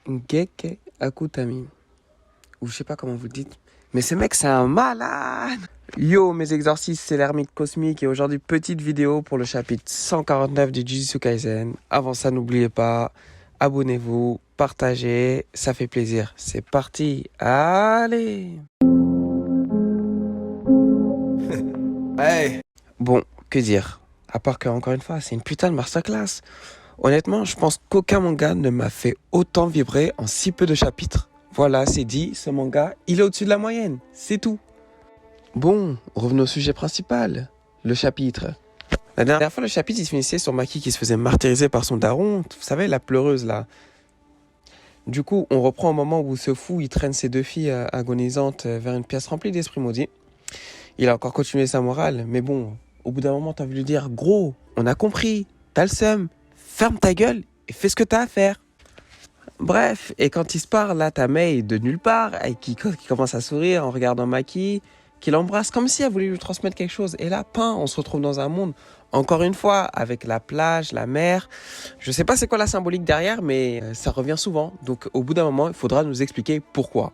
Geke Akutami. Ou je sais pas comment vous le dites. Mais ce mec, c'est un malade. Yo, mes exorcistes, c'est l'ermite cosmique. Et aujourd'hui, petite vidéo pour le chapitre 149 du Jujutsu Kaisen. Avant ça, n'oubliez pas, abonnez-vous, partagez, ça fait plaisir. C'est parti. Allez. Hey. Bon, que dire? À part que, encore une fois, c'est une putain de masterclass. Honnêtement, je pense qu'aucun manga ne m'a fait autant vibrer en si peu de chapitres. Voilà, c'est dit, ce manga, il est au-dessus de la moyenne. C'est tout. Bon, revenons au sujet principal, le chapitre. La dernière fois, le chapitre, il se finissait sur Maki qui se faisait martyriser par son daron. Vous savez, la pleureuse, là. Du coup, on reprend au moment où ce fou, il traîne ses deux filles agonisantes vers une pièce remplie d'esprits maudits. Il a encore continué sa morale, mais bon, au bout d'un moment, t'as voulu dire, gros, on a compris, t'as le seum, ferme ta gueule et fais ce que t'as à faire. Bref, et quand il se parle, là, t'as Mei de nulle part, et qui commence à sourire en regardant Maki, qui l'embrasse comme si elle voulait lui transmettre quelque chose. Et là, on se retrouve dans un monde, encore une fois, avec la plage, la mer. Je sais pas c'est quoi la symbolique derrière, mais ça revient souvent. Donc au bout d'un moment, il faudra nous expliquer pourquoi.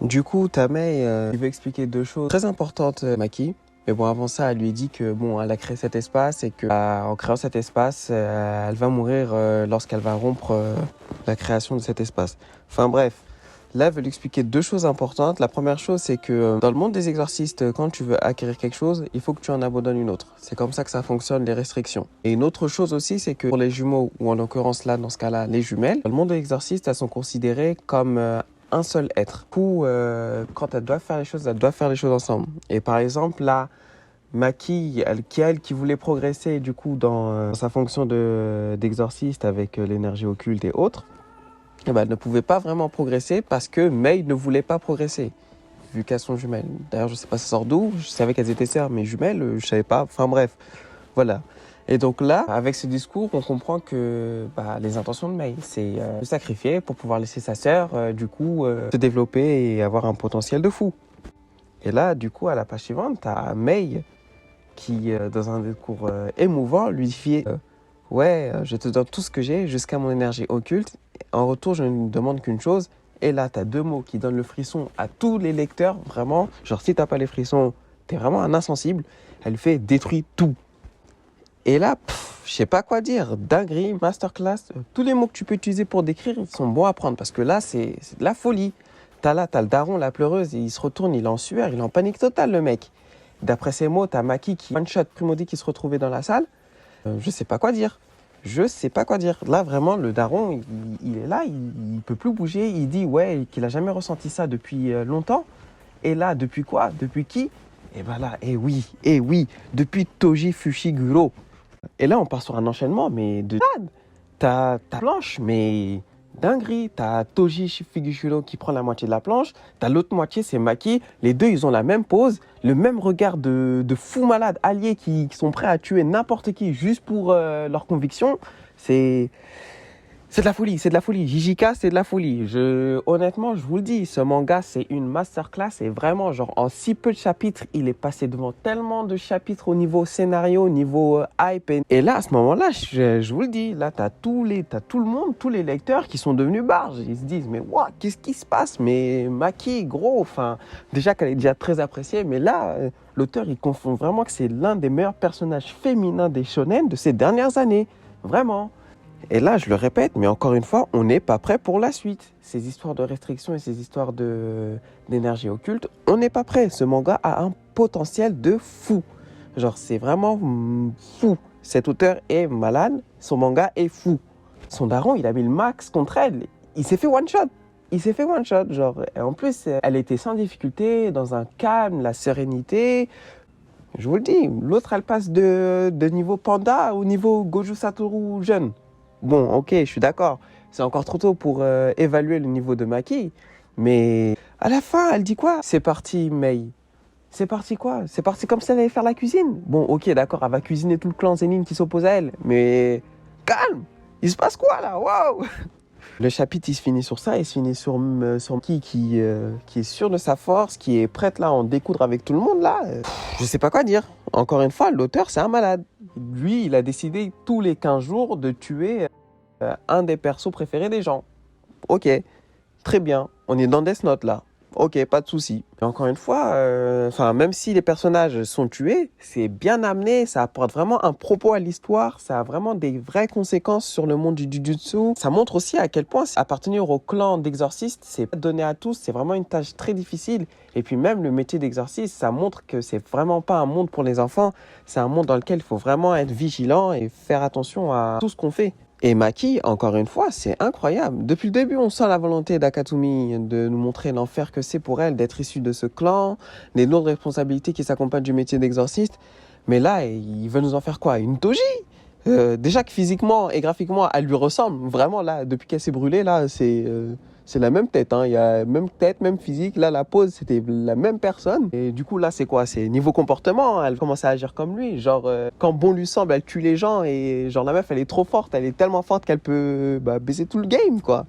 Du coup, ta Mei, il veut expliquer deux choses très importantes à Maki. Mais bon, avant ça, elle lui dit que bon, elle a créé cet espace et que en créant cet espace, elle va mourir lorsqu'elle va rompre la création de cet espace. Enfin bref, là, elle veut lui expliquer deux choses importantes. La première chose, c'est que dans le monde des exorcistes, quand tu veux acquérir quelque chose, il faut que tu en abandonnes une autre. C'est comme ça que ça fonctionne, les restrictions. Et une autre chose aussi, c'est que pour les jumeaux, ou en l'occurrence là, dans ce cas-là, les jumelles, dans le monde des exorcistes, elles sont considérées comme un seul être. Du coup, quand elles doivent faire les choses, elles doivent faire les choses ensemble. Et par exemple, là, Maki, qui voulait progresser du coup dans sa fonction d'exorciste avec l'énergie occulte et autres, eh ben, elle ne pouvait pas vraiment progresser parce que Mei ne voulait pas progresser, vu qu'elles sont jumelles. D'ailleurs, je sais pas ça sort d'où, je savais qu'elles étaient sœurs, mais jumelles, je savais pas. Enfin bref, voilà. Et donc là, avec ce discours, on comprend que les intentions de Mei, c'est se sacrifier pour pouvoir laisser sa sœur, se développer et avoir un potentiel de fou. Et là, du coup, à la page suivante, t'as Mei qui, dans un discours émouvant, lui dit je te donne tout ce que j'ai jusqu'à mon énergie occulte. En retour, je ne demande qu'une chose. Et là, t'as deux mots qui donnent le frisson à tous les lecteurs, vraiment. Genre, si t'as pas les frissons, t'es vraiment un insensible. Elle fait détruire tout. Et là, je sais pas quoi dire. Dinguerie, masterclass. Tous les mots que tu peux utiliser pour décrire, ils sont bons à prendre. Parce que là, c'est de la folie. T'as le daron, la pleureuse, et il se retourne, il est en sueur, il est en panique totale, le mec. D'après ses mots, t'as Maki qui one-shot Primodi qui se retrouvait dans la salle. Je sais pas quoi dire. Je sais pas quoi dire. Là, vraiment, le daron, il est là, il peut plus bouger. Il dit, qu'il a jamais ressenti ça depuis longtemps. Et là, depuis quoi? Depuis qui? Et ben là, eh oui, depuis Toji Fushiguro. Et là, on part sur un enchaînement, mais de... T'as planche, mais... dinguerie, t'as Toji Fushiguro qui prend la moitié de la planche, t'as l'autre moitié, c'est Maki. Les deux, ils ont la même pose, le même regard de fous malades alliés qui sont prêts à tuer n'importe qui juste pour leur conviction. C'est de la folie, c'est de la folie. JJK, c'est de la folie. Honnêtement, je vous le dis, ce manga, c'est une masterclass. Et vraiment, genre, en si peu de chapitres, il est passé devant tellement de chapitres au niveau scénario, au niveau hype. Et là, à ce moment-là, je vous le dis, là, t'as tout le monde, tous les lecteurs qui sont devenus barges. Ils se disent, mais what, qu'est-ce qui se passe? Mais Maki, gros, enfin, déjà qu'elle est déjà très appréciée, mais là, l'auteur, il confond vraiment que c'est l'un des meilleurs personnages féminins des shonen de ces dernières années. Vraiment. Et là, je le répète, mais encore une fois, on n'est pas prêt pour la suite. Ces histoires de restrictions et ces histoires d'énergie occulte, on n'est pas prêt. Ce manga a un potentiel de fou. Genre, c'est vraiment fou. Cet auteur est malade, son manga est fou. Son daron, il a mis le max contre elle. Il s'est fait one-shot. Genre, et en plus, elle était sans difficulté, dans un calme, la sérénité. Je vous le dis, l'autre, elle passe de niveau panda au niveau Gojo Satoru jeune. Bon, ok, je suis d'accord. C'est encore trop tôt pour évaluer le niveau de Maki. Mais à la fin, elle dit quoi? C'est parti, Mei. C'est parti quoi? C'est parti comme si elle allait faire la cuisine. Bon, ok, d'accord, elle va cuisiner tout le clan Zenin qui s'oppose à elle. Mais calme! Il se passe quoi là? Waouh! Le chapitre, il se finit sur ça. Il se finit sur Maki qui est sûr de sa force, qui est prête là à en découdre avec tout le monde là. Je sais pas quoi dire. Encore une fois, l'auteur, c'est un malade. Lui, il a décidé tous les 15 jours de tuer un des persos préférés des gens. Ok, très bien. On est dans Death Note là. Ok, pas de souci. Et encore une fois, même si les personnages sont tués, c'est bien amené, ça apporte vraiment un propos à l'histoire, ça a vraiment des vraies conséquences sur le monde du Jujutsu. Ça montre aussi à quel point appartenir au clan d'exorcistes, c'est pas donné à tous, c'est vraiment une tâche très difficile. Et puis même le métier d'exorciste, ça montre que c'est vraiment pas un monde pour les enfants, c'est un monde dans lequel il faut vraiment être vigilant et faire attention à tout ce qu'on fait. Et Maki, encore une fois, c'est incroyable. Depuis le début, on sent la volonté d'Akatumi de nous montrer l'enfer que c'est pour elle d'être issue de ce clan, les lourdes responsabilités qui s'accompagnent du métier d'exorciste. Mais là, il veut nous en faire quoi? Une Toji? Déjà que physiquement et graphiquement, elle lui ressemble. Vraiment, là, depuis qu'elle s'est brûlée, là, c'est la même tête. Hein. Il y a même tête, même physique. Là, la pose, c'était la même personne. Et du coup, là, c'est quoi? C'est niveau comportement. Hein. Elle commence à agir comme lui. Genre, quand bon lui semble, elle tue les gens. Et genre, la meuf, elle est trop forte. Elle est tellement forte qu'elle peut baiser tout le game, quoi.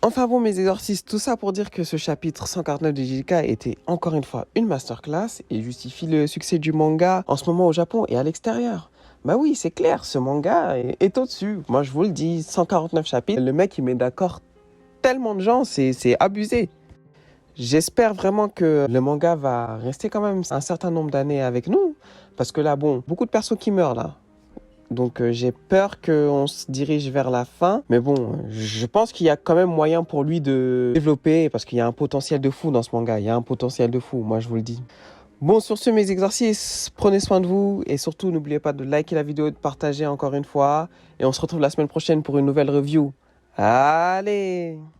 Enfin bon, mes exorcistes, tout ça pour dire que ce chapitre 149 de JJK était encore une fois une masterclass et justifie le succès du manga en ce moment au Japon et à l'extérieur. Bah oui, c'est clair, ce manga est au-dessus. Moi, je vous le dis, 149 chapitres, le mec, il met d'accord tellement de gens, c'est abusé. J'espère vraiment que le manga va rester quand même un certain nombre d'années avec nous, parce que là, bon, beaucoup de persos qui meurent là. Donc j'ai peur qu'on se dirige vers la fin. Mais bon, je pense qu'il y a quand même moyen pour lui de développer, parce qu'il y a un potentiel de fou dans ce manga. Il y a un potentiel de fou, moi je vous le dis. Bon, sur ce, mes exercices, prenez soin de vous. Et surtout, n'oubliez pas de liker la vidéo et de partager encore une fois. Et on se retrouve la semaine prochaine pour une nouvelle review. Allez!